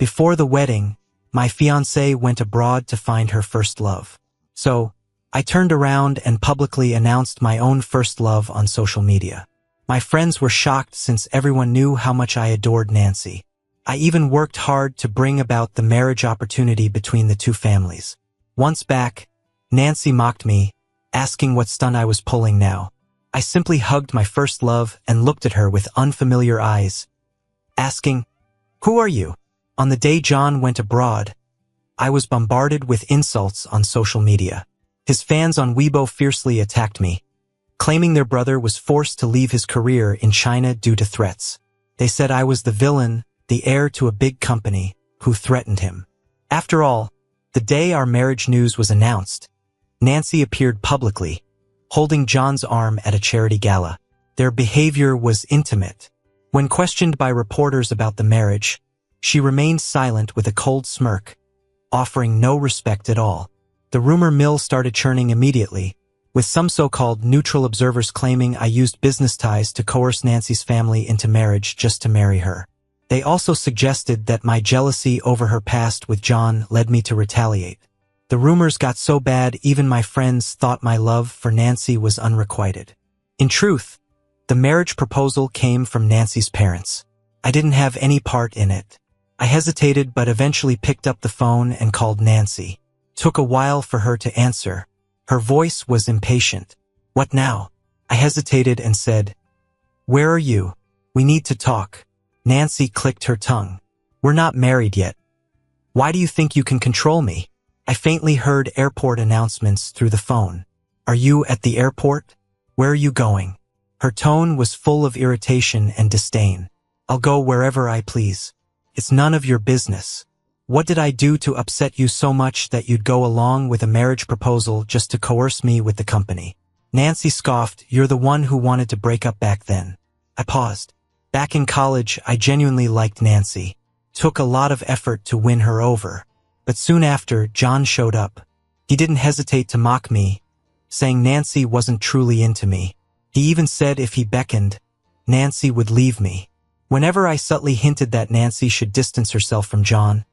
Before the wedding, my fiancée went abroad to find her first love. So, I turned around and publicly announced my own first love on social media. My friends were shocked since everyone knew how much I adored Nancy. I even worked hard to bring about the marriage opportunity between the two families. Once back, Nancy mocked me, asking what stunt I was pulling now. I simply hugged my first love and looked at her with unfamiliar eyes, asking, "Who are you?" On the day John went abroad, I was bombarded with insults on social media. His fans on Weibo fiercely attacked me, claiming their brother was forced to leave his career in China due to threats. They said I was the villain, the heir to a big company, who threatened him. After all, the day our marriage news was announced, Nancy appeared publicly, holding John's arm at a charity gala. Their behavior was intimate. When questioned by reporters about the marriage, she remained silent with a cold smirk, offering no respect at all. The rumor mill started churning immediately, with some so-called neutral observers claiming I used business ties to coerce Nancy's family into marriage just to marry her. They also suggested that my jealousy over her past with John led me to retaliate. The rumors got so bad even my friends thought my love for Nancy was unrequited. In truth, the marriage proposal came from Nancy's parents. I didn't have any part in it. I hesitated but eventually picked up the phone and called Nancy. Took a while for her to answer. Her voice was impatient. "What now?" I hesitated and said, "Where are you? We need to talk." Nancy clicked her tongue. "We're not married yet. Why do you think you can control me?" I faintly heard airport announcements through the phone. "Are you at the airport? Where are you going?" Her tone was full of irritation and disdain. "I'll go wherever I please. It's none of your business. What did I do to upset you so much that you'd go along with a marriage proposal just to coerce me with the company?" Nancy scoffed, "You're the one who wanted to break up back then." I paused. Back in college, I genuinely liked Nancy. Took a lot of effort to win her over. But soon after, John showed up. He didn't hesitate to mock me, saying Nancy wasn't truly into me. He even said if he beckoned, Nancy would leave me. Whenever I subtly hinted that Nancy should distance herself from John,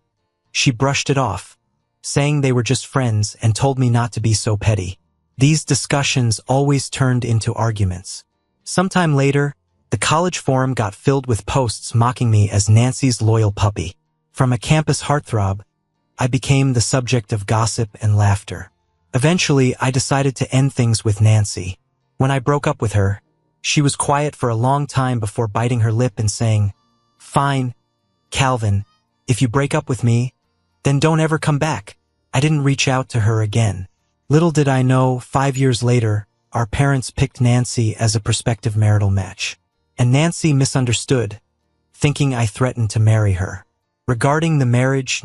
she brushed it off, saying they were just friends and told me not to be so petty. These discussions always turned into arguments. Sometime later, the college forum got filled with posts mocking me as Nancy's loyal puppy. From a campus heartthrob, I became the subject of gossip and laughter. Eventually, I decided to end things with Nancy. When I broke up with her, she was quiet for a long time before biting her lip and saying, "Fine, Calvin, if you break up with me, then don't ever come back." I didn't reach out to her again. Little did I know, 5 years later, our parents picked Nancy as a prospective marital match. And Nancy misunderstood, thinking I threatened to marry her. Regarding the marriage,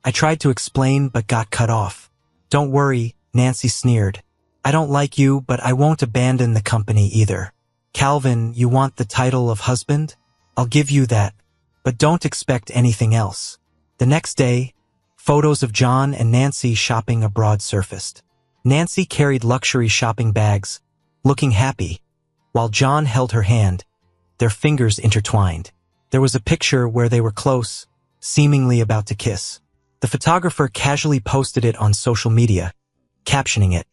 I tried to explain but got cut off. "Don't worry," Nancy sneered. "I don't like you, but I won't abandon the company either. Calvin, you want the title of husband? I'll give you that, but don't expect anything else." The next day, photos of John and Nancy shopping abroad surfaced. Nancy carried luxury shopping bags, looking happy, while John held her hand, their fingers intertwined. There was a picture where they were close, seemingly about to kiss. The photographer casually posted it on social media, captioning it,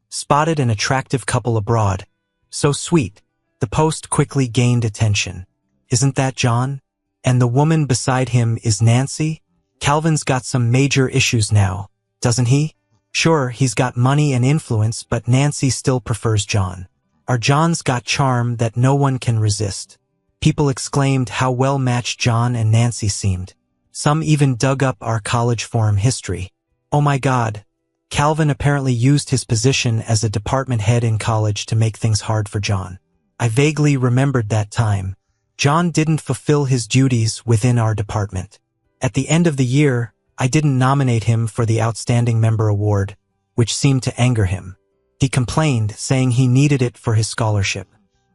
"Spotted an attractive couple abroad. So sweet." The post quickly gained attention. "Isn't that John? And the woman beside him is Nancy? Calvin's got some major issues now, doesn't he? Sure, he's got money and influence, but Nancy still prefers John. Our John's got charm that no one can resist." People exclaimed how well-matched John and Nancy seemed. Some even dug up our college forum history. Oh my God, Calvin apparently used his position as a department head in college to make things hard for John. I vaguely remembered that time. John didn't fulfill his duties within our department. At the end of the year, I didn't nominate him for the Outstanding Member Award, which seemed to anger him. He complained, saying he needed it for his scholarship.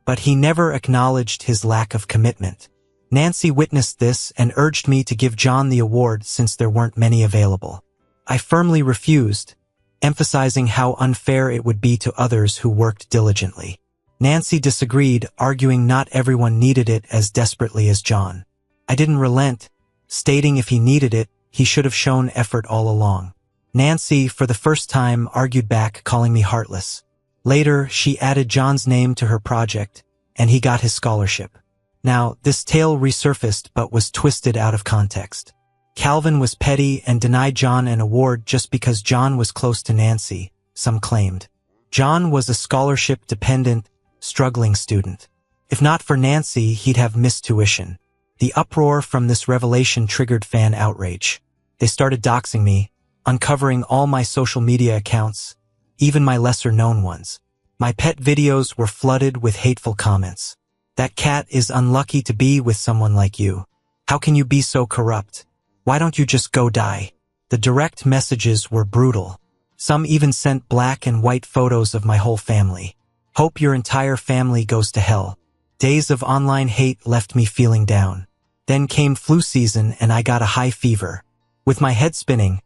But he never acknowledged his lack of commitment. Nancy witnessed this and urged me to give John the award since there weren't many available. I firmly refused, emphasizing how unfair it would be to others who worked diligently. Nancy disagreed, arguing not everyone needed it as desperately as John. I didn't relent, stating if he needed it, he should have shown effort all along. Nancy, for the first time, argued back, calling me heartless. Later, she added John's name to her project, and he got his scholarship. Now, this tale resurfaced but was twisted out of context. Calvin was petty and denied John an award just because John was close to Nancy, some claimed. John was a scholarship-dependent, struggling student. If not for Nancy, he'd have missed tuition. The uproar from this revelation triggered fan outrage. They started doxing me, uncovering all my social media accounts, even my lesser-known ones. My pet videos were flooded with hateful comments. That cat is unlucky to be with someone like you. How can you be so corrupt? Why don't you just go die? The direct messages were brutal. Some even sent black and white photos of my whole family. Hope your entire family goes to hell. Days of online hate left me feeling down. Then came flu season and I got a high fever. With my head spinning,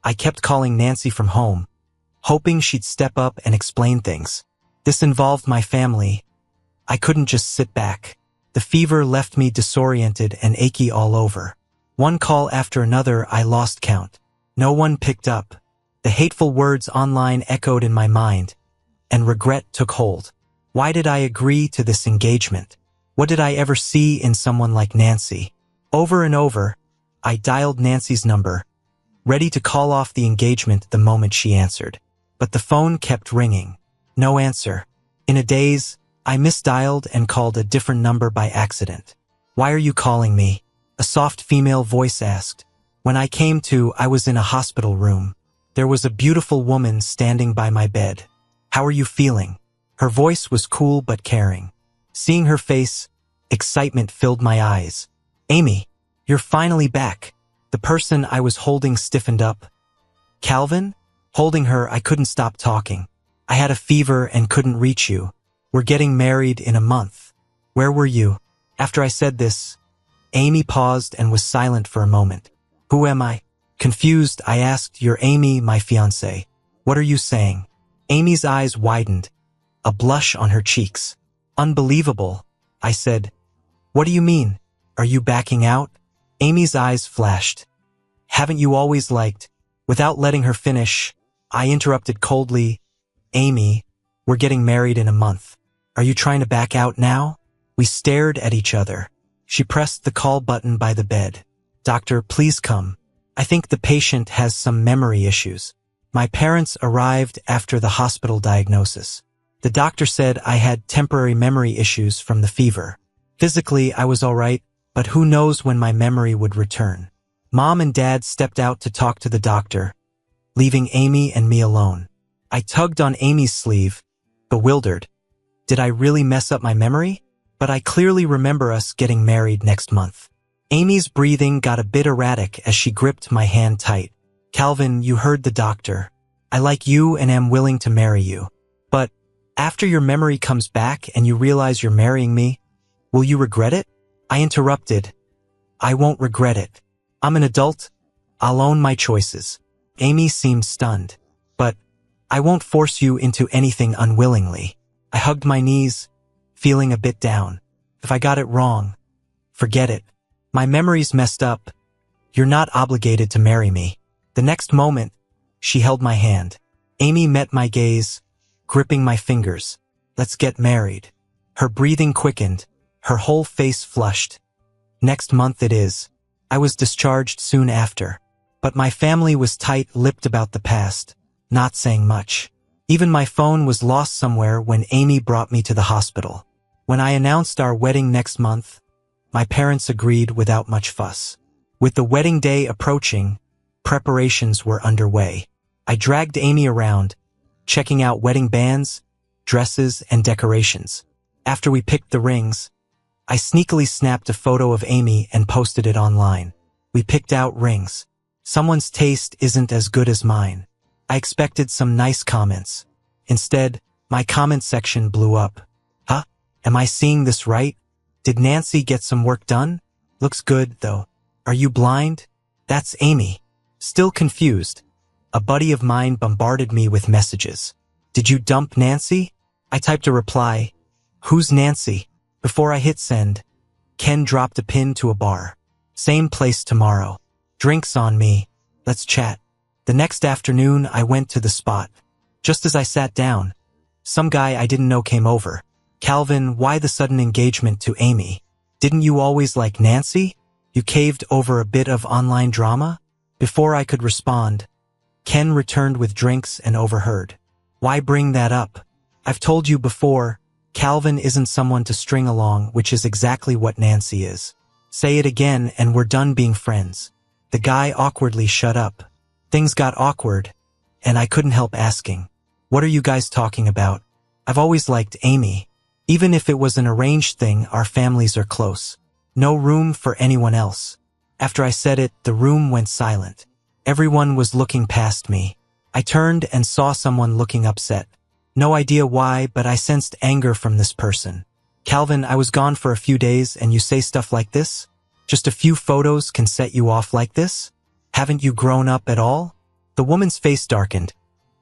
I kept calling Nancy from home, hoping she'd step up and explain things. This involved my family. I couldn't just sit back. The fever left me disoriented and achy all over. One call after another, I lost count. No one picked up. The hateful words online echoed in my mind, and regret took hold. Why did I agree to this engagement? What did I ever see in someone like Nancy? Over and over, I dialed Nancy's number, ready to call off the engagement the moment she answered. But the phone kept ringing. No answer. In a daze, I misdialed and called a different number by accident. "Why are you calling me?" a soft female voice asked. When I came to, I was in a hospital room. There was a beautiful woman standing by my bed. "How are you feeling?" Her voice was cool but caring. Seeing her face, excitement filled my eyes. "Amy, you're finally back." The person I was holding stiffened up. "Calvin?" Holding her, I couldn't stop talking. "I had a fever and couldn't reach you. We're getting married in a month. Where were you?" After I said this, Amy paused and was silent for a moment. "Who am I?" Confused, I asked. "You're Amy, my fiancée. What are you saying?" Amy's eyes widened, a blush on her cheeks. "Unbelievable," I said. "What do you mean? Are you backing out?" Amy's eyes flashed. "Haven't you always liked?" Without letting her finish, I interrupted coldly. "Amy, we're getting married in a month. Are you trying to back out now?" We stared at each other. She pressed the call button by the bed. "Doctor, please come. I think the patient has some memory issues." My parents arrived after the hospital diagnosis. The doctor said I had temporary memory issues from the fever. Physically, I was all right, but who knows when my memory would return. Mom and Dad stepped out to talk to the doctor, leaving Amy and me alone. I tugged on Amy's sleeve, bewildered. Did I really mess up my memory? But I clearly remember us getting married next month. Amy's breathing got a bit erratic as she gripped my hand tight. "Calvin, you heard the doctor. I like you and am willing to marry you. But after your memory comes back and you realize you're marrying me, will you regret it?" I interrupted. "I won't regret it. I'm an adult. I'll own my choices." Amy seemed stunned. "But I won't force you into anything unwillingly." I hugged my knees, feeling a bit down. "If I got it wrong, forget it. My memory's messed up. You're not obligated to marry me." The next moment, she held my hand. Amy met my gaze, gripping my fingers. "Let's get married." Her breathing quickened, her whole face flushed. "Next month it is." I was discharged soon after. But my family was tight-lipped about the past, not saying much. Even my phone was lost somewhere when Amy brought me to the hospital. When I announced our wedding next month, my parents agreed without much fuss. With the wedding day approaching, preparations were underway. I dragged Amy around, checking out wedding bands, dresses, and decorations. After we picked the rings, I sneakily snapped a photo of Amy and posted it online. We picked out rings. Someone's taste isn't as good as mine. I expected some nice comments. Instead, my comment section blew up. "Huh? Am I seeing this right? Did Nancy get some work done? Looks good, though. Are you blind? That's Amy." Still confused, a buddy of mine bombarded me with messages. "Did you dump Nancy?" I typed a reply. "Who's Nancy?" Before I hit send, Ken dropped a pin to a bar. Same place tomorrow. Drinks on me. Let's chat. The next afternoon, I went to the spot. Just as I sat down, some guy I didn't know came over. Calvin, why the sudden engagement to Amy? Didn't you always like Nancy? You caved over a bit of online drama? Before I could respond, Ken returned with drinks and overheard. Why bring that up? I've told you before, Calvin isn't someone to string along, which is exactly what Nancy is. Say it again and we're done being friends. The guy awkwardly shut up. Things got awkward, and I couldn't help asking, what are you guys talking about? I've always liked Amy. Even if it was an arranged thing, our families are close. No room for anyone else. After I said it, the room went silent. Everyone was looking past me. I turned and saw someone looking upset. No idea why, but I sensed anger from this person. Calvin, I was gone for a few days and you say stuff like this? Just a few photos can set you off like this? Haven't you grown up at all? The woman's face darkened.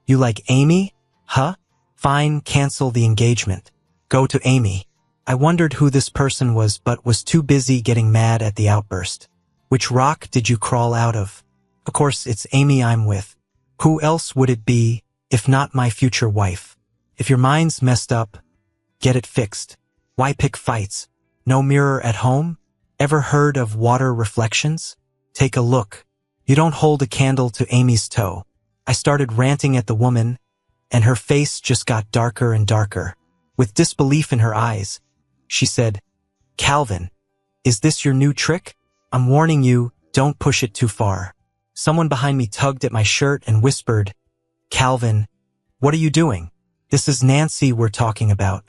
You like Amy? Huh? Fine, cancel the engagement. Go to Amy. I wondered who this person was but was too busy getting mad at the outburst. Which rock did you crawl out of? Of course, it's Amy I'm with. Who else would it be, if not my future wife? If your mind's messed up, get it fixed. Why pick fights? No mirror at home? Ever heard of water reflections? Take a look. You don't hold a candle to Amy's toe. I started ranting at the woman, and her face just got darker and darker. With disbelief in her eyes, she said, Calvin, is this your new trick? I'm warning you, don't push it too far. Someone behind me tugged at my shirt and whispered, Calvin, what are you doing? This is Nancy we're talking about.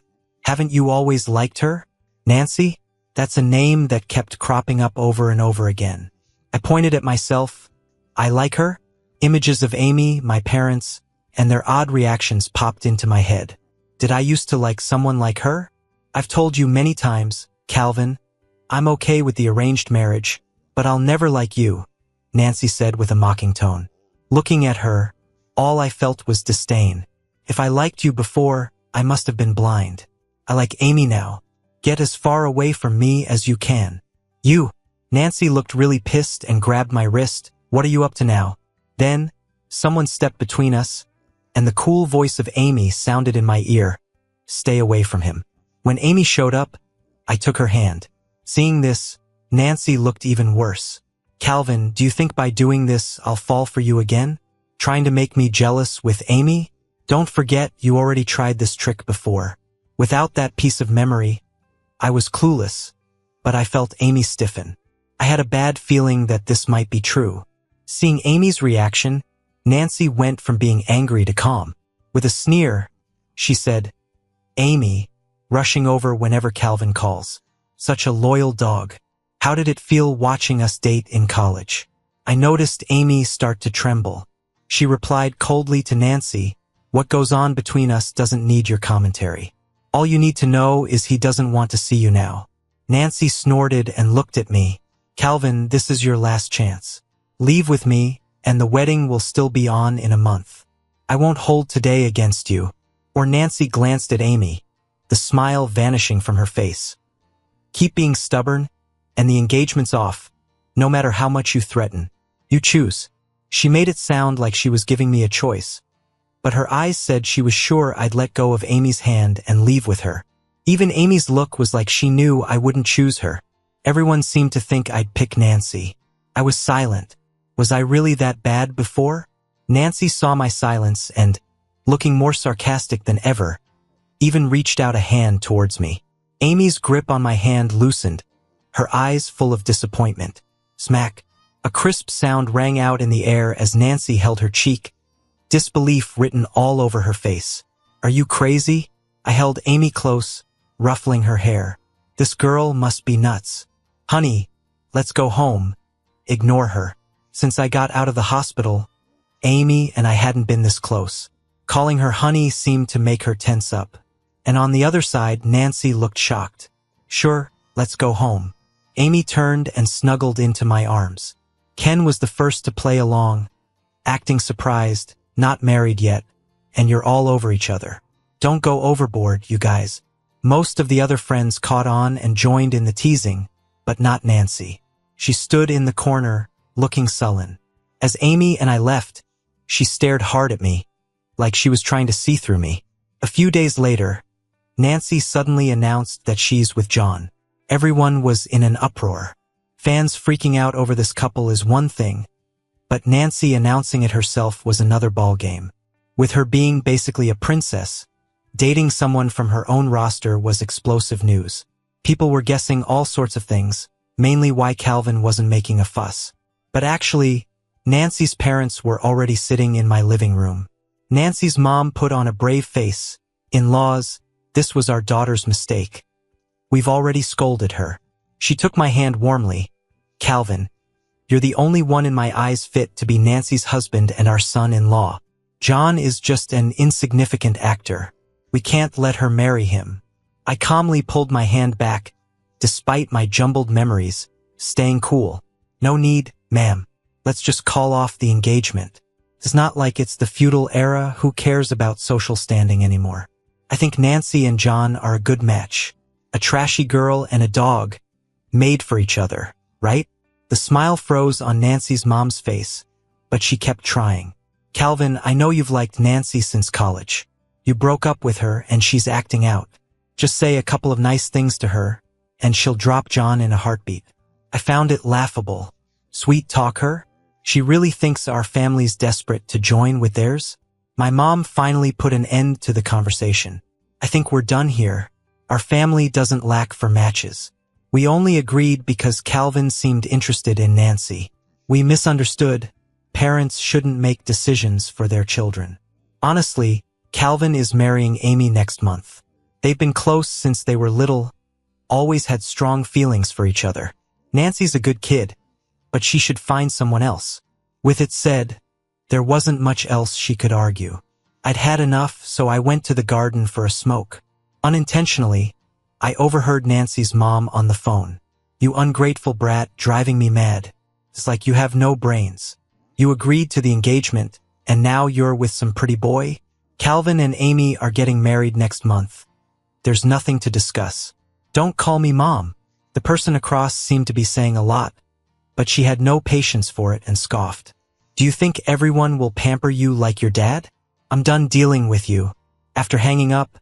Haven't you always liked her? Nancy? That's a name that kept cropping up over and over again. I pointed at myself. I like her? Images of Amy, my parents, and their odd reactions popped into my head. Did I used to like someone like her? I've told you many times, Calvin, I'm okay with the arranged marriage, but I'll never like you, Nancy said with a mocking tone. Looking at her, all I felt was disdain. If I liked you before, I must have been blind. I like Amy now. Get as far away from me as you can. You. Nancy looked really pissed and grabbed my wrist. What are you up to now? Then, someone stepped between us, and the cool voice of Amy sounded in my ear. Stay away from him. When Amy showed up, I took her hand. Seeing this, Nancy looked even worse. Calvin, do you think by doing this I'll fall for you again? Trying to make me jealous with Amy? Don't forget you already tried this trick before. Without that piece of memory, I was clueless, but I felt Amy stiffen. I had a bad feeling that this might be true. Seeing Amy's reaction, Nancy went from being angry to calm. With a sneer, she said, Amy, rushing over whenever Calvin calls. Such a loyal dog. How did it feel watching us date in college? I noticed Amy start to tremble. She replied coldly to Nancy, what goes on between us doesn't need your commentary. All you need to know is he doesn't want to see you now. Nancy snorted and looked at me. Calvin, this is your last chance. Leave with me, and the wedding will still be on in a month. I won't hold today against you. Or Nancy glanced at Amy, the smile vanishing from her face. Keep being stubborn, and the engagement's off, no matter how much you threaten. You choose. She made it sound like she was giving me a choice, but her eyes said she was sure I'd let go of Amy's hand and leave with her. Even Amy's look was like she knew I wouldn't choose her. Everyone seemed to think I'd pick Nancy. I was silent. Was I really that bad before? Nancy saw my silence and, looking more sarcastic than ever, even reached out a hand towards me. Amy's grip on my hand loosened, her eyes full of disappointment. Smack. A crisp sound rang out in the air as Nancy held her cheek, disbelief written all over her face. Are you crazy? I held Amy close, ruffling her hair. This girl must be nuts. Honey, let's go home. Ignore her. Since I got out of the hospital, Amy and I hadn't been this close. Calling her honey seemed to make her tense up. And on the other side, Nancy looked shocked. Sure, let's go home. Amy turned and snuggled into my arms. Ken was the first to play along, acting surprised, not married yet, and you're all over each other. Don't go overboard, you guys. Most of the other friends caught on and joined in the teasing, but not Nancy. She stood in the corner, looking sullen. As Amy and I left, she stared hard at me, like she was trying to see through me. A few days later, Nancy suddenly announced that she's with John. Everyone was in an uproar. Fans freaking out over this couple is one thing, but Nancy announcing it herself was another ballgame. With her being basically a princess, dating someone from her own roster was explosive news. People were guessing all sorts of things, mainly why Calvin wasn't making a fuss. But actually, Nancy's parents were already sitting in my living room. Nancy's mom put on a brave face. "In-laws, this was our daughter's mistake. We've already scolded her." She took my hand warmly. "Calvin, you're the only one in my eyes fit to be Nancy's husband and our son-in-law. John is just an insignificant actor. We can't let her marry him." I calmly pulled my hand back, despite my jumbled memories, staying cool. "No need, ma'am. Let's just call off the engagement. It's not like it's the feudal era. Who cares about social standing anymore? I think Nancy and John are a good match. A trashy girl and a dog, made for each other, right?" The smile froze on Nancy's mom's face, but she kept trying. "Calvin, I know you've liked Nancy since college. You broke up with her and she's acting out. Just say a couple of nice things to her, and she'll drop John in a heartbeat." I found it laughable. Sweet talk her? She really thinks our family's desperate to join with theirs? My mom finally put an end to the conversation. "I think we're done here. Our family doesn't lack for matches. We only agreed because Calvin seemed interested in Nancy. We misunderstood. Parents shouldn't make decisions for their children. Honestly, Calvin is marrying Amy next month. They've been close since they were little, always had strong feelings for each other. Nancy's a good kid, but she should find someone else." With it said, there wasn't much else she could argue. I'd had enough, so I went to the garden for a smoke. Unintentionally, I overheard Nancy's mom on the phone. "You ungrateful brat, driving me mad. It's like you have no brains. You agreed to the engagement, and now you're with some pretty boy? Calvin and Amy are getting married next month. There's nothing to discuss." "Don't call me mom." The person across seemed to be saying a lot, but she had no patience for it and scoffed. "Do you think everyone will pamper you like your dad? I'm done dealing with you." After hanging up,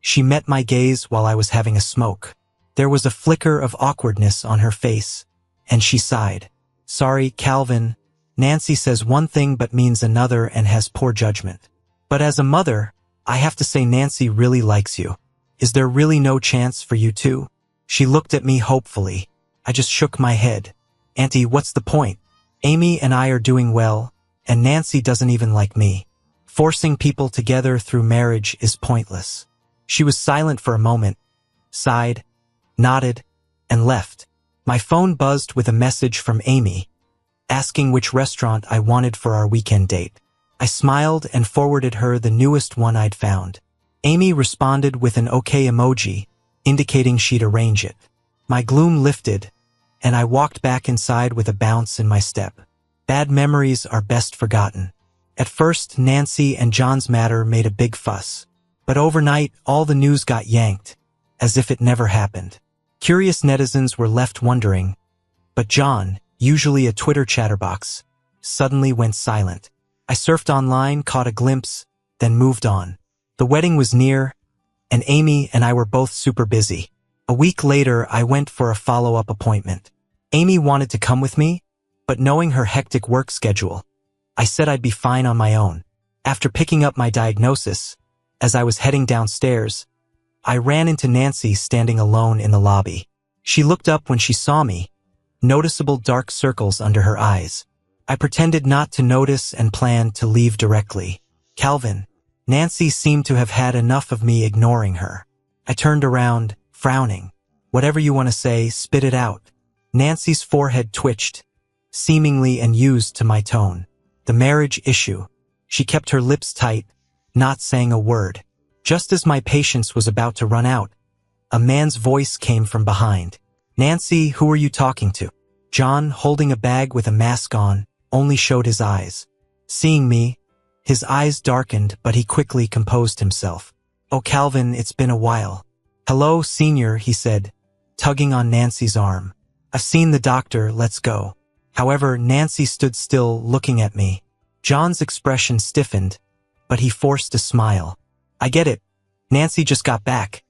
she met my gaze while I was having a smoke. There was a flicker of awkwardness on her face, and she sighed. "Sorry, Calvin. Nancy says one thing but means another and has poor judgment. But as a mother, I have to say Nancy really likes you. Is there really no chance for you two?" She looked at me hopefully. I just shook my head. "Auntie, what's the point? Amy and I are doing well, and Nancy doesn't even like me. Forcing people together through marriage is pointless." She was silent for a moment, sighed, nodded, and left. My phone buzzed with a message from Amy, asking which restaurant I wanted for our weekend date. I smiled and forwarded her the newest one I'd found. Amy responded with an okay emoji, indicating she'd arrange it. My gloom lifted, and I walked back inside with a bounce in my step. Bad memories are best forgotten. At first, Nancy and John's matter made a big fuss, but overnight, all the news got yanked, as if it never happened. Curious netizens were left wondering, but John, usually a Twitter chatterbox, suddenly went silent. I surfed online, caught a glimpse, then moved on. The wedding was near, and Amy and I were both super busy. A week later, I went for a follow-up appointment. Amy wanted to come with me, but knowing her hectic work schedule, I said I'd be fine on my own. After picking up my diagnosis, as I was heading downstairs, I ran into Nancy standing alone in the lobby. She looked up when she saw me, noticeable dark circles under her eyes. I pretended not to notice and planned to leave directly. "Calvin." Nancy seemed to have had enough of me ignoring her. I turned around, frowning. "Whatever you want to say, spit it out." Nancy's forehead twitched, seemingly unused to my tone. "The marriage issue." She kept her lips tight, not saying a word. Just as my patience was about to run out, a man's voice came from behind. "Nancy, who are you talking to?" John, holding a bag with a mask on, only showed his eyes. Seeing me, his eyes darkened, but he quickly composed himself. "Oh, Calvin, it's been a while." "Hello, Senior," he said, tugging on Nancy's arm. I've seen the doctor, let's go. However, Nancy stood still, looking at me. John's expression stiffened, but he forced a smile. I get it. Nancy just got back.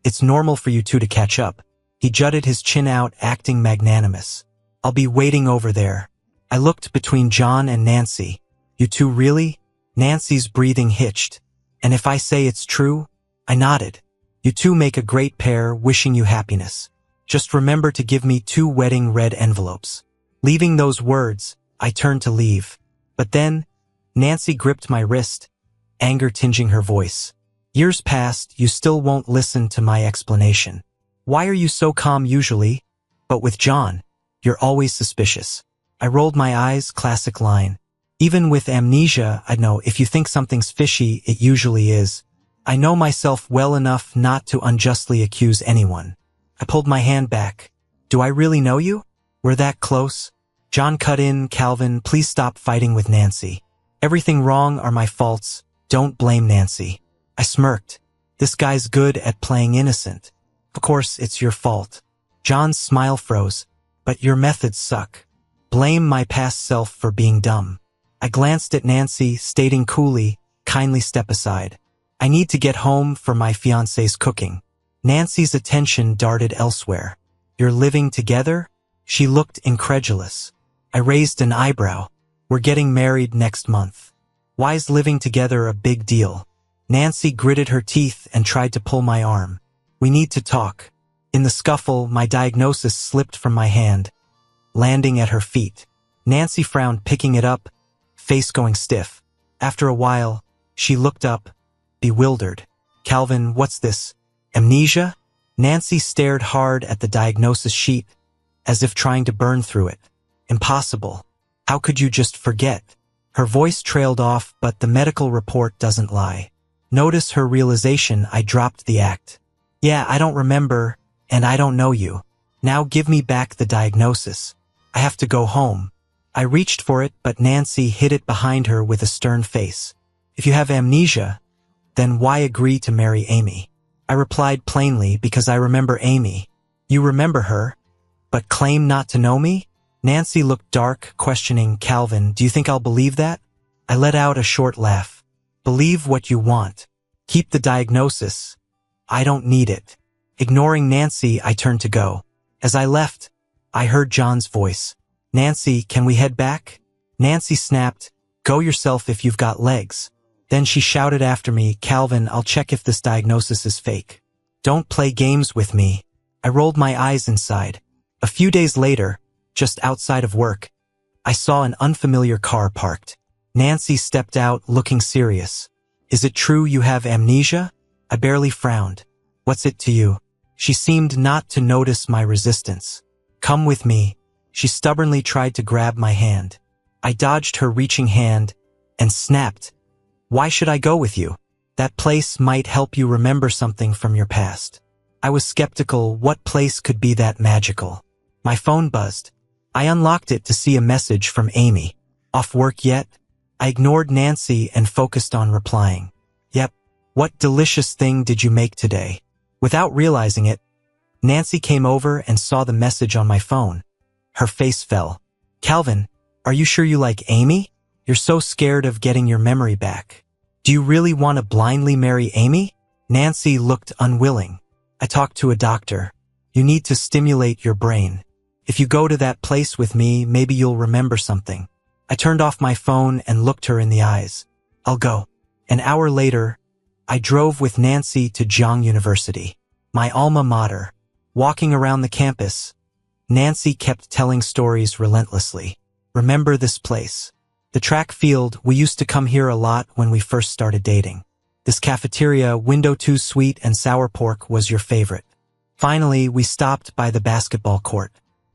It's normal for you two to catch up. He jutted his chin out, acting magnanimous. I'll be waiting over there. I looked between John and Nancy. You two really? Nancy's breathing hitched. And if I say it's true? I nodded. You two make a great pair, wishing you happiness. Just remember to give me 2 wedding red envelopes. Leaving those words, I turned to leave. But then, Nancy gripped my wrist, anger tinging her voice. Years passed, you still won't listen to my explanation. Why are you so calm usually? But with John, you're always suspicious. I rolled my eyes, classic line. Even with amnesia, I know if you think something's fishy, it usually is. I know myself well enough not to unjustly accuse anyone. I pulled my hand back. Do I really know you? We're that close? John cut in, Calvin, please stop fighting with Nancy. Everything wrong are my faults. Don't blame Nancy. I smirked. This guy's good at playing innocent. Of course, it's your fault. John's smile froze. But your methods suck. Blame my past self for being dumb. I glanced at Nancy, stating coolly, kindly step aside. I need to get home for my fiancé's cooking. Nancy's attention darted elsewhere. You're living together? She looked incredulous. I raised an eyebrow. We're getting married next month. Why's living together a big deal? Nancy gritted her teeth and tried to pull my arm. We need to talk. In the scuffle, my diagnosis slipped from my hand, landing at her feet. Nancy frowned, picking it up, face going stiff. After a while, she looked up, bewildered. Calvin, what's this? Amnesia? Nancy stared hard at the diagnosis sheet, as if trying to burn through it. Impossible. How could you just forget? Her voice trailed off, but the medical report doesn't lie. Notice her realization. I dropped the act. Yeah, I don't remember, and I don't know you. Now give me back the diagnosis. I have to go home. I reached for it, but Nancy hid it behind her with a stern face. If you have amnesia, then why agree to marry Amy? I replied plainly, because I remember Amy. You remember her, but claim not to know me? Nancy looked dark, questioning. Calvin, do you think I'll believe that? I let out a short laugh. Believe what you want. Keep the diagnosis. I don't need it. Ignoring Nancy, I turned to go. As I left, I heard John's voice. Nancy, can we head back? Nancy snapped, go yourself if you've got legs. Then she shouted after me, Calvin, I'll check if this diagnosis is fake. Don't play games with me. I rolled my eyes inside. A few days later, just outside of work, I saw an unfamiliar car parked. Nancy stepped out, looking serious. Is it true you have amnesia? I barely frowned. What's it to you? She seemed not to notice my resistance. Come with me. She stubbornly tried to grab my hand. I dodged her reaching hand and snapped. Why should I go with you? That place might help you remember something from your past. I was skeptical. What place could be that magical? My phone buzzed. I unlocked it to see a message from Amy. Off work yet? I ignored Nancy and focused on replying. Yep. What delicious thing did you make today? Without realizing it, Nancy came over and saw the message on my phone. Her face fell. Calvin, are you sure you like Amy? You're so scared of getting your memory back. Do you really want to blindly marry Amy? Nancy looked unwilling. I talked to a doctor. You need to stimulate your brain. If you go to that place with me, maybe you'll remember something. I turned off my phone and looked her in the eyes. I'll go. An hour later, I drove with Nancy to Jiang University, my alma mater. Walking around the campus, Nancy kept telling stories relentlessly. Remember this place? The track field, we used to come here a lot when we first started dating. This cafeteria, window 2 sweet and sour pork was your favorite. Finally, we stopped by the basketball court.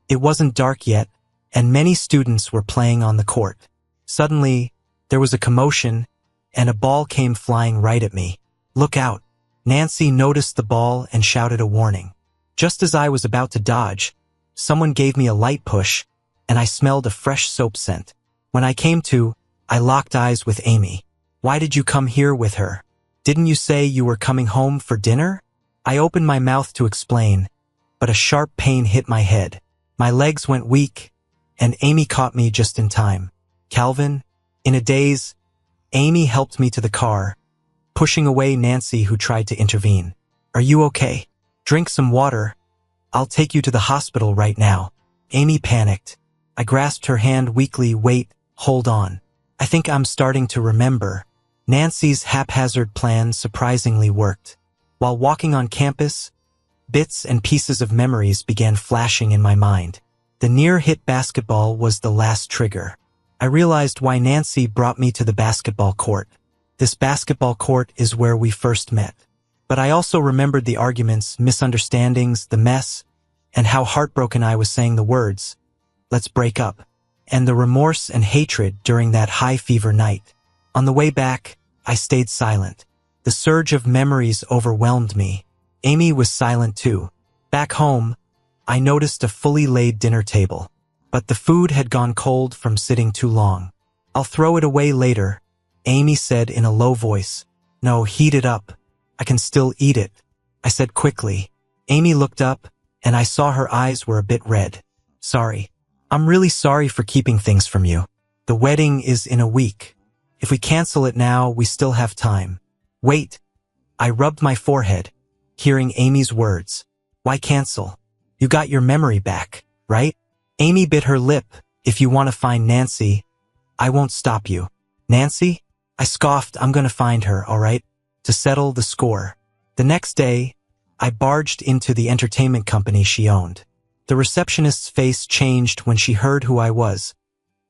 It wasn't dark yet, and many students were playing on the court. Suddenly, there was a commotion, and a ball came flying right at me. Look out. Nancy noticed the ball and shouted a warning. Just as I was about to dodge, someone gave me a light push, and I smelled a fresh soap scent. When I came to, I locked eyes with Amy. Why did you come here with her? Didn't you say you were coming home for dinner? I opened my mouth to explain, but a sharp pain hit my head. My legs went weak, and Amy caught me just in time. Calvin, in a daze, Amy helped me to the car, pushing away Nancy, who tried to intervene. Are you okay? Drink some water. I'll take you to the hospital right now. Amy panicked. I grasped her hand weakly. Wait, hold on. I think I'm starting to remember. Nancy's haphazard plan surprisingly worked. While walking on campus, bits and pieces of memories began flashing in my mind. The near-hit basketball was the last trigger. I realized why Nancy brought me to the basketball court. This basketball court is where we first met. But I also remembered the arguments, misunderstandings, the mess, and how heartbroken I was saying the words, "Let's break up," and the remorse and hatred during that high-fever night. On the way back, I stayed silent. The surge of memories overwhelmed me. Amy was silent too. Back home, I noticed a fully laid dinner table, but the food had gone cold from sitting too long. "I'll throw it away later," Amy said in a low voice. "No, heat it up. I can still eat it," I said quickly. Amy looked up, and I saw her eyes were a bit red. "Sorry. I'm really sorry for keeping things from you. The wedding is in a week. If we cancel it now, we still have time." "Wait." I rubbed my forehead, hearing Amy's words. "Why cancel? You got your memory back, right?" Amy bit her lip. "If you want to find Nancy, I won't stop you." "Nancy?" I scoffed. "I'm gonna find her, all right?" To settle the score. The next day, I barged into the entertainment company she owned. The receptionist's face changed when she heard who I was,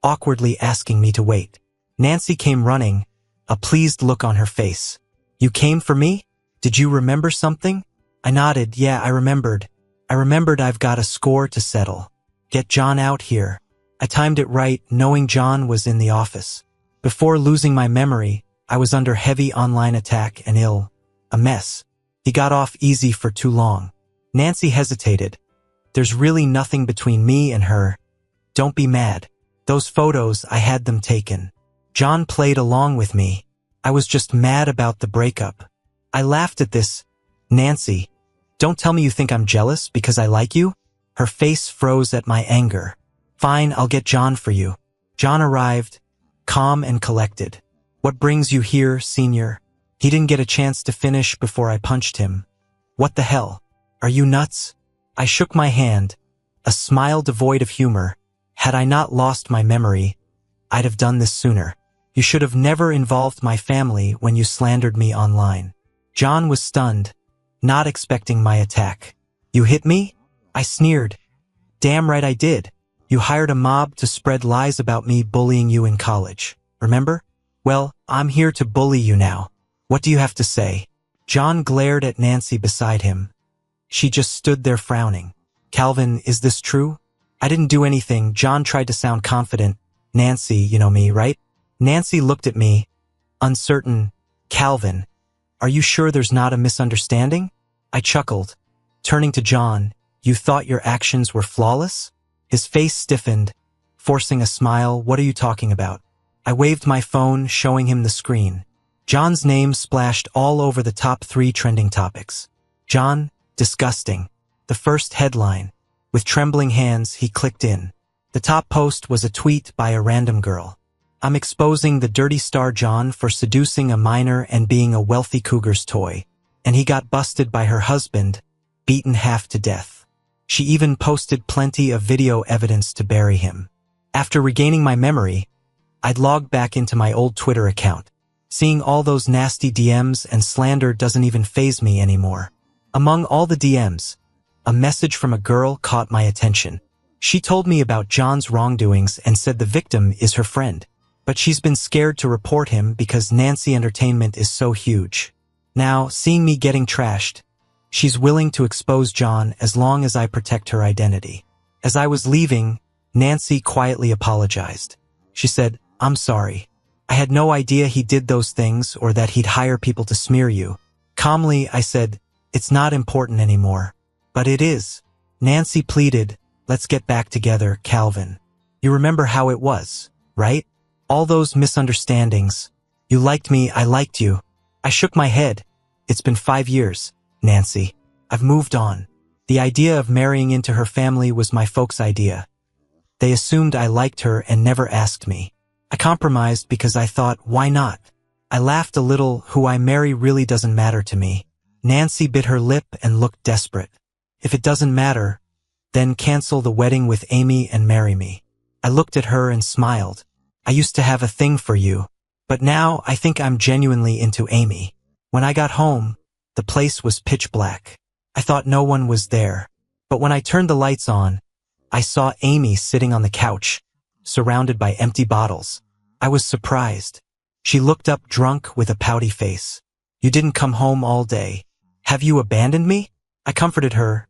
awkwardly asking me to wait. Nancy came running, a pleased look on her face. "You came for me? Did you remember something?" I nodded. "Yeah, I remembered. I've got a score to settle. Get John out here." I timed it right, knowing John was in the office. Before losing my memory, I was under heavy online attack and ill. A mess. He got off easy for too long. Nancy hesitated. "There's really nothing between me and her. Don't be mad. Those photos, I had them taken. John played along with me. I was just mad about the breakup." I laughed at this. "Nancy, don't tell me you think I'm jealous because I like you?" Her face froze at my anger. "Fine, I'll get John for you." John arrived, calm and collected. "What brings you here, senior?" He didn't get a chance to finish before I punched him. "What the hell? Are you nuts?" I shook my hand, a smile devoid of humor. Had I not lost my memory, I'd have done this sooner. "You should have never involved my family when you slandered me online." John was stunned, not expecting my attack. "You hit me?" I sneered. "Damn right I did. You hired a mob to spread lies about me bullying you in college. Remember? Well, I'm here to bully you now. What do you have to say?" John glared at Nancy beside him. She just stood there frowning. "Calvin, is this true?" "I didn't do anything." John tried to sound confident. "Nancy, you know me, right?" Nancy looked at me, uncertain. "Calvin, are you sure there's not a misunderstanding?" I chuckled. Turning to John, "You thought your actions were flawless?" His face stiffened, forcing a smile. "What are you talking about?" I waved my phone, showing him the screen. John's name splashed all over the top 3 trending topics. "John, disgusting." The first headline. With trembling hands, he clicked in. The top post was a tweet by a random girl. "I'm exposing the dirty star John for seducing a minor and being a wealthy cougar's toy. And he got busted by her husband, beaten half to death. She even posted plenty of video evidence to bury him." After regaining my memory, I'd logged back into my old Twitter account. Seeing all those nasty DMs and slander doesn't even faze me anymore. Among all the DMs, a message from a girl caught my attention. She told me about John's wrongdoings and said the victim is her friend. But she's been scared to report him because Nancy Entertainment is so huge. Now, seeing me getting trashed, she's willing to expose John as long as I protect her identity. As I was leaving, Nancy quietly apologized. She said, "I'm sorry. I had no idea he did those things or that he'd hire people to smear you." Calmly, I said, "It's not important anymore." "But it is." Nancy pleaded, "Let's get back together, Calvin. You remember how it was, right? All those misunderstandings. You liked me, I liked you." I shook my head. "It's been 5 years, Nancy. I've moved on. The idea of marrying into her family was my folks' idea. They assumed I liked her and never asked me. I compromised because I thought, why not? I laughed a little. Who I marry really doesn't matter to me. Nancy bit her lip and looked desperate. If it doesn't matter, then cancel the wedding with Amy and marry me. I looked at her and smiled. I used to have a thing for you, but now I think I'm genuinely into Amy. When I got home, the place was pitch black. I thought no one was there, but when I turned the lights on, I saw Amy sitting on the couch, surrounded by empty bottles. I was surprised. She looked up drunk with a pouty face. You didn't come home all day. Have you abandoned me? I comforted her.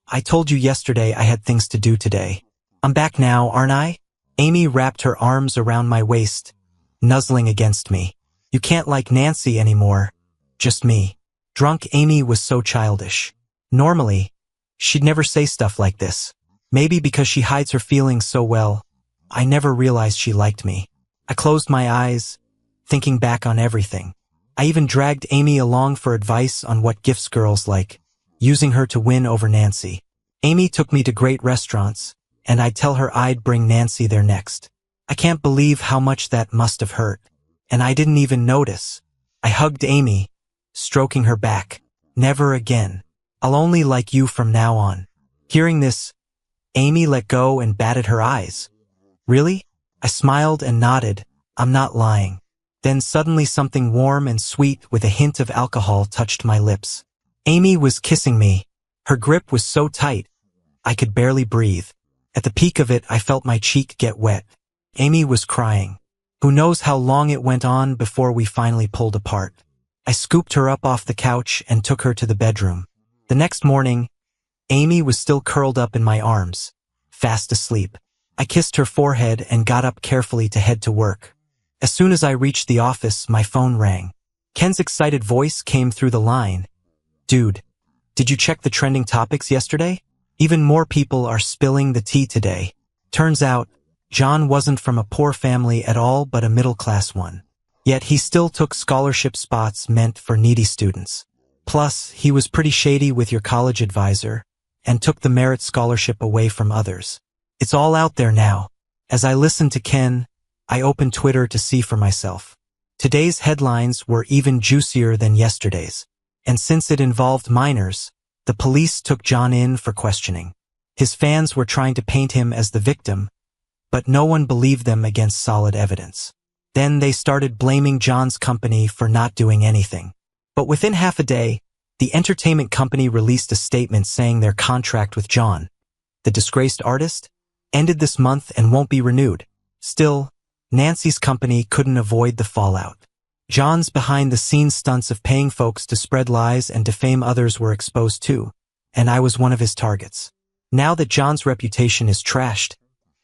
I told you yesterday I had things to do today. I'm back now, aren't I? Amy wrapped her arms around my waist, nuzzling against me. You can't like Nancy anymore. Just me. Drunk Amy was so childish. Normally, she'd never say stuff like this. Maybe because she hides her feelings so well, I never realized she liked me. I closed my eyes, thinking back on everything. I even dragged Amy along for advice on what gifts girls like, using her to win over Nancy. Amy took me to great restaurants, and I'd tell her I'd bring Nancy there next. I can't believe how much that must have hurt, and I didn't even notice. I hugged Amy, stroking her back. Never again. I'll only like you from now on. Hearing this, Amy let go and batted her eyes. Really? I smiled and nodded. I'm not lying. Then suddenly something warm and sweet with a hint of alcohol touched my lips. Amy was kissing me. Her grip was so tight, I could barely breathe. At the peak of it, I felt my cheek get wet. Amy was crying. Who knows how long it went on before we finally pulled apart. I scooped her up off the couch and took her to the bedroom. The next morning, Amy was still curled up in my arms, fast asleep. I kissed her forehead and got up carefully to head to work. As soon as I reached the office, my phone rang. Ken's excited voice came through the line. Dude, did you check the trending topics yesterday? Even more people are spilling the tea today. Turns out, John wasn't from a poor family at all but a middle-class one. Yet he still took scholarship spots meant for needy students. Plus, he was pretty shady with your college advisor and took the merit scholarship away from others. It's all out there now. As I listened to Ken, I opened Twitter to see for myself. Today's headlines were even juicier than yesterday's. And since it involved minors, the police took John in for questioning. His fans were trying to paint him as the victim, but no one believed them against solid evidence. Then they started blaming John's company for not doing anything. But within half a day, the entertainment company released a statement saying their contract with John, the disgraced artist, ended this month and won't be renewed. Still, Nancy's company couldn't avoid the fallout. John's behind-the-scenes stunts of paying folks to spread lies and defame others were exposed too, and I was one of his targets. Now that John's reputation is trashed,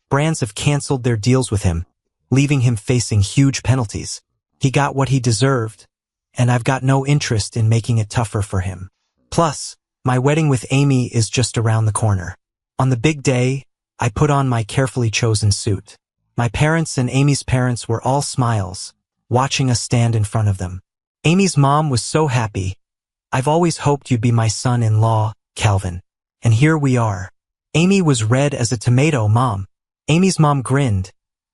brands have canceled their deals with him, leaving him facing huge penalties. He got what he deserved, and I've got no interest in making it tougher for him. Plus, my wedding with Amy is just around the corner. On the big day, I put on my carefully chosen suit. My parents and Amy's parents were all smiles, watching us stand in front of them. Amy's mom was so happy. I've always hoped you'd be my son-in-law, Calvin. And here we are. Amy was red as a tomato, Mom. Amy's mom grinned.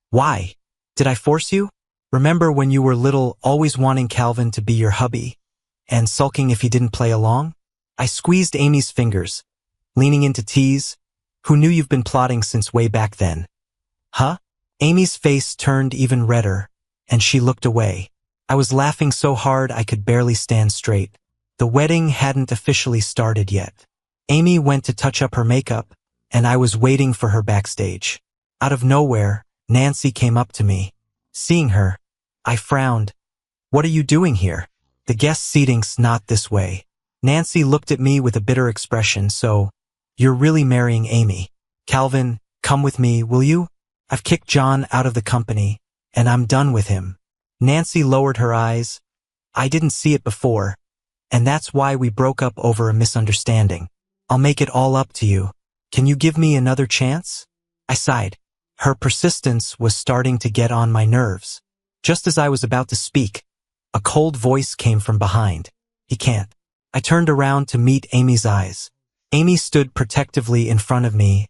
Why? Did I force you? Remember when you were little, always wanting Calvin to be your hubby, and sulking if he didn't play along? I squeezed Amy's fingers, leaning in to tease. Who knew you've been plotting since way back then? Huh? Amy's face turned even redder, and she looked away. I was laughing so hard I could barely stand straight. The wedding hadn't officially started yet. Amy went to touch up her makeup, and I was waiting for her backstage. Out of nowhere, Nancy came up to me. Seeing her, I frowned. What are you doing here? The guest seating's not this way. Nancy looked at me with a bitter expression. So, you're really marrying Amy. Calvin, come with me, will you? I've kicked John out of the company, and I'm done with him. Nancy lowered her eyes. I didn't see it before, and that's why we broke up over a misunderstanding. I'll make it all up to you. Can you give me another chance? I sighed. Her persistence was starting to get on my nerves. Just as I was about to speak, a cold voice came from behind. He can't. I turned around to meet Amy's eyes. Amy stood protectively in front of me,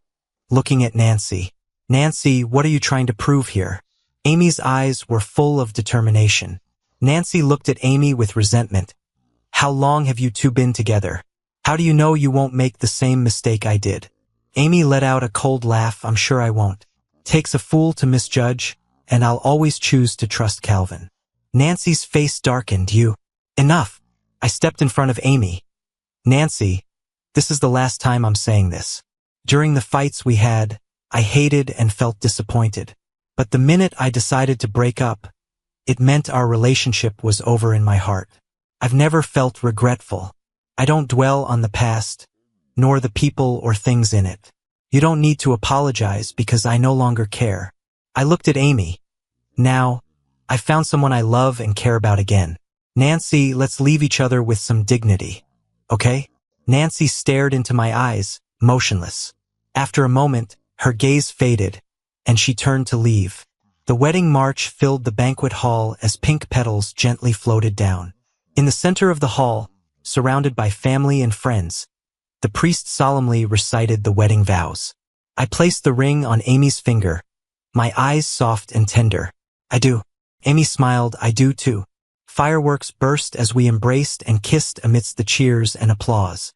looking at Nancy. Nancy, what are you trying to prove here? Amy's eyes were full of determination. Nancy looked at Amy with resentment. How long have you two been together? How do you know you won't make the same mistake I did? Amy let out a cold laugh. I'm sure I won't. Takes a fool to misjudge, and I'll always choose to trust Calvin. Nancy's face darkened. You. Enough. I stepped in front of Amy. Nancy, this is the last time I'm saying this. During the fights we had, I hated and felt disappointed. But the minute I decided to break up, it meant our relationship was over in my heart. I've never felt regretful. I don't dwell on the past, nor the people or things in it. You don't need to apologize because I no longer care. I looked at Amy. Now, I found someone I love and care about again. Nancy, let's leave each other with some dignity. Okay? Nancy stared into my eyes, motionless. After a moment, her gaze faded, and she turned to leave. The wedding march filled the banquet hall as pink petals gently floated down. In the center of the hall, surrounded by family and friends, the priest solemnly recited the wedding vows. I placed the ring on Amy's finger, my eyes soft and tender. I do. Amy smiled. I do too. Fireworks burst as we embraced and kissed amidst the cheers and applause.